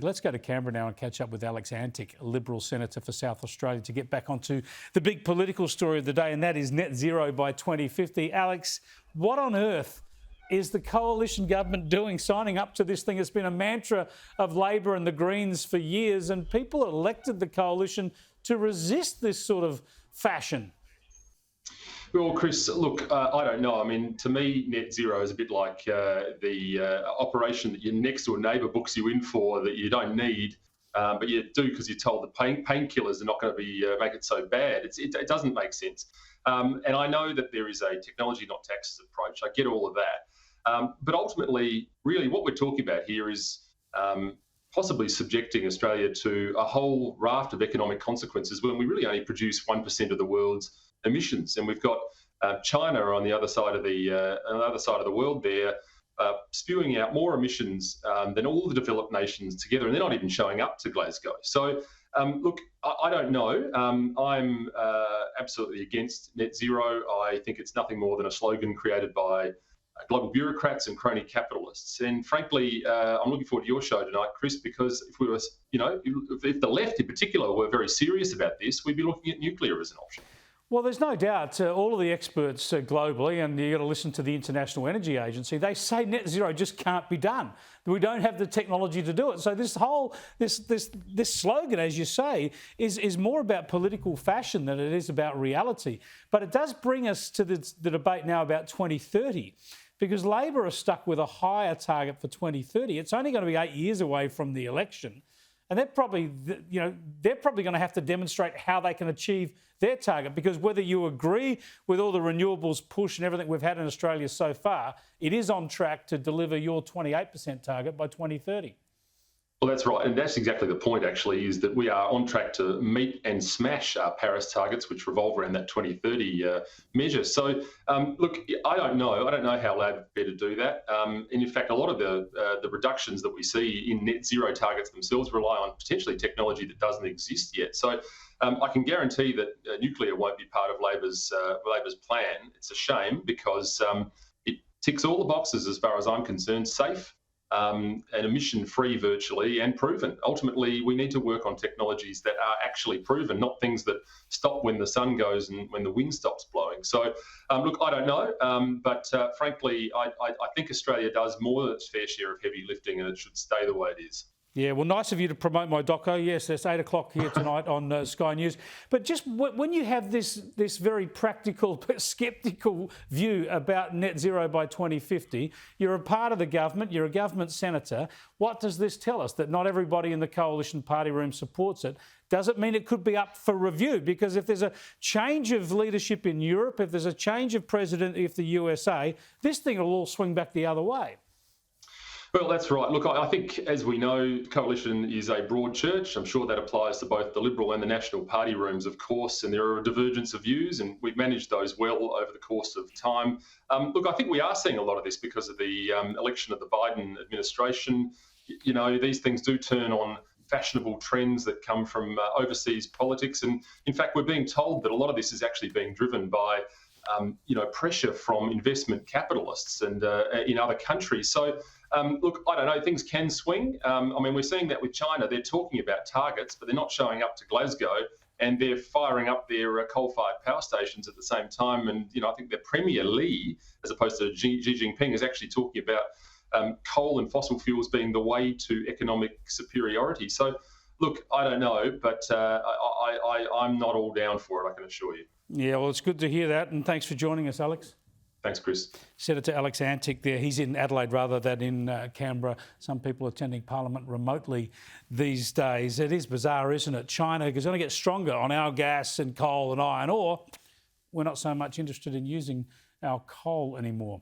Let's go to Canberra now and catch up with Alex Antic, a Liberal Senator for South Australia, to get back onto the big political story of the day, and that is net zero by 2050. Alex, what on earth is the coalition government doing, signing up to this thing? It's been a mantra of Labor and the Greens for years, and people elected the coalition to resist this sort of fashion. Well, Chris, look, I don't know. I mean, to me, net zero is a bit like the operation that your next door neighbour books you in for that you don't need, but you do because you're told the painkillers are not going to be make it so bad. It doesn't make sense. And I know that there is a technology, not taxes approach. I get all of that. But ultimately, really, what we're talking about here is possibly subjecting Australia to a whole raft of economic consequences when we really only produce 1% of the world's emissions, and we've got China on the other side of the world there, spewing out more emissions than all the developed nations together, and they're not even showing up to Glasgow. So, look, I don't know. I'm absolutely against net zero. I think it's nothing more than a slogan created by global bureaucrats and crony capitalists. And frankly, I'm looking forward to your show tonight, Chris, because if we were, if the left in particular were very serious about this, we'd be looking at nuclear as an option. Well, there's no doubt all of the experts globally, and you've got to listen to the International Energy Agency, they say net zero just can't be done. We don't have the technology to do it. So this whole, this slogan, as you say, is more about political fashion than it is about reality. But it does bring us to the debate now about 2030, because Labor are stuck with a higher target for 2030. It's only going to be 8 years away from the election. And they're probably going to have to demonstrate how they can achieve their target, because whether you agree with all the renewables push and everything we've had in Australia so far, it is on track to deliver your 28% target by 2030. Well, that's right. And that's exactly the point, actually, is that we are on track to meet and smash our Paris targets, which revolve around that 2030 measure. So, look, I don't know. I don't know how Labor better do that. And in fact, a lot of the reductions that we see in net zero targets themselves rely on potentially technology that doesn't exist yet. So I can guarantee that nuclear won't be part of Labor's plan. It's a shame because it ticks all the boxes as far as I'm concerned: safe, and emission-free virtually, and proven. Ultimately, we need to work on technologies that are actually proven, not things that stop when the sun goes and when the wind stops blowing. So, look, I don't know, but frankly, I think Australia does more than its fair share of heavy lifting, and it should stay the way it is. Yeah, well, nice of you to promote my doco. Yes, that's 8 o'clock here tonight on Sky News. But just when you have this very practical but sceptical view about net zero by 2050, you're a part of the government, you're a government senator. What does this tell us? That not everybody in the coalition party room supports it. Does it mean it could be up for review? Because if there's a change of leadership in Europe, if there's a change of president of the USA, this thing will all swing back the other way. Well, that's right. Look, I think, as we know, coalition is a broad church. I'm sure that applies to both the Liberal and the National Party rooms, of course, and there are a divergence of views, and we've managed those well over the course of time. Look, I think we are seeing a lot of this because of the election of the Biden administration. You know, these things do turn on fashionable trends that come from overseas politics, and in fact, we're being told that a lot of this is actually being driven by pressure from investment capitalists and in other countries. So, look, I don't know, things can swing. I mean, we're seeing that with China. They're talking about targets, but they're not showing up to Glasgow, and they're firing up their coal-fired power stations at the same time. And, I think their Premier Li, as opposed to Xi Jinping, is actually talking about coal and fossil fuels being the way to economic superiority. So, look, I don't know, but I'm not all down for it, I can assure you. Yeah, well, it's good to hear that, and thanks for joining us, Alex. Thanks, Chris. Senator Alex Antic there. He's in Adelaide rather than in Canberra. Some people attending Parliament remotely these days. It is bizarre, isn't it? China is going to get stronger on our gas and coal and iron ore. We're not so much interested in using our coal anymore.